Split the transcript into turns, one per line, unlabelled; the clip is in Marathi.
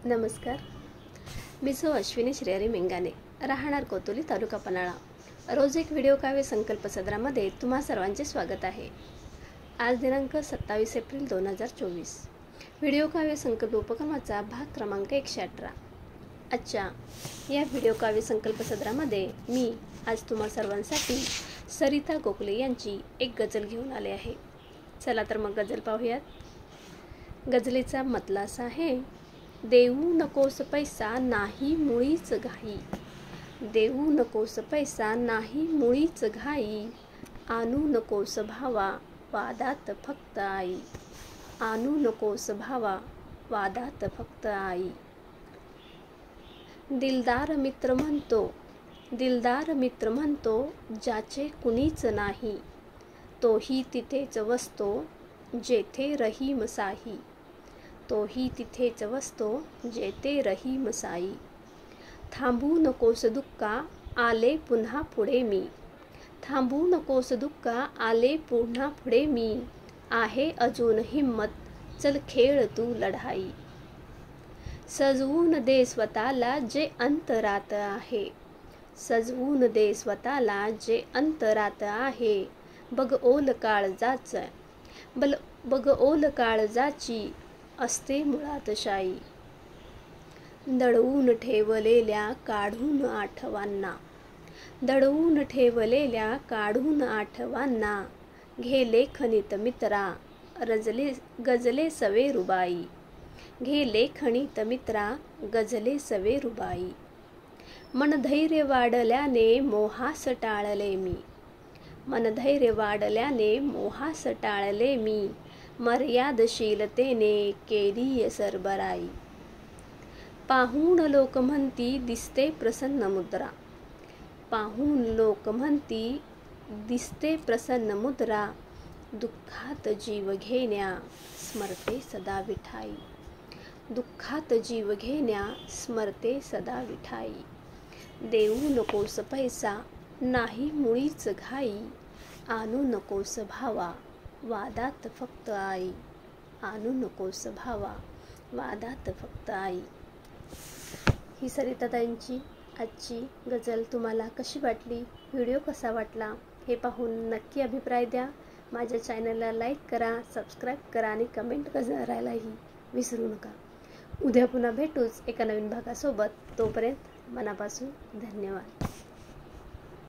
नमस्कार, मी सौ अश्विनी श्रेयरी मेंगाने, राहणार कोतुली, तालुका पन्हाळा. रोज एक व्हिडिओ काव्य संकल्प सदरामध्ये तुम्हा सर्वांचे स्वागत आहे. आज दिनांक 27 एप्रिल 2024. व्हिडिओ काव्य संकल्प उपक्रमाचा भाग क्रमांक 118. आजच्या या व्हिडिओ काव्य संकल्प सदरामध्ये मी आज तुम्हा सर्वांसाठी सरिता गोखले यांची एक गझल घेऊन आले आहे. चला तर मग गझल पाहूयात. गझलेचा मतला असा आहे: देऊ नकोस पैसा नाही मुळीच घाई, देऊ नकोस पैसा नाही मुळीच घाई, आणू नकोस भावा वादात फक्त आई, आणू नकोस भावा वादात फक्त आई. दिलदार मित्र म्हणतो, दिलदार मित्र म्हणतो, ज्याचे कुणीच नाही, तोही तिथेच वसतो जेथे रहीम साही, तोही तिथेच वसतो जेथे रहीम साई. थांबू नकोस दुःखा आले पुन्हा पुढे मी, थांबू नकोस दुःखा आले पुन्हा पुढे मी, आहे अजून हिम्मत चल खेळ तू लढाई. सजवून दे स्वतःला जे अंतरात आहे, सजवून दे स्वतःला जे अंतरात आहे, बघ ओल काळजाच, बघ ओल काळजाची असते मुळात शाई. दडवून ठेवलेल्या काढून आठवांना, दडवून ठेवलेल्या काढून आठवांना, घे लेखनित मित्रा गजले सवे रुबाई, घे लेखनित मित्रा गजले सवे रुबाई. मनधैर्य वाढल्याने मोहास टाळले मी, मनधैर्य वाढल्याने मोहास टाळले मी, मर्यादशीलतेने केली सरबराई. पाहून लोक म्हणती दिसते प्रसन्न मुद्रा, पाहून लोक म्हणती दिसते प्रसन्न मुद्रा, दुःखात जीव घेण्या स्मरते सदा विठाई, दुःखात जीव घेण्या स्मरते सदा विठाई. देऊ नकोस पैसा नाही मुळीच घाई, आणू नकोस भावा वादात फक्त आई, आणू नकोस भावा वादात फक्त आई. ही सरिताताईंची आजची गझल तुम्हाला कशी वाटली, व्हिडिओ कसा वाटला हे पाहून नक्की अभिप्राय द्या. माझ्या चॅनलला लाईक करा, सबस्क्राईब करा आणि कमेंट करायलाही विसरू नका. उद्या पुन्हा भेटूच एका नवीन भागासोबत. तोपर्यंत मनापासून धन्यवाद.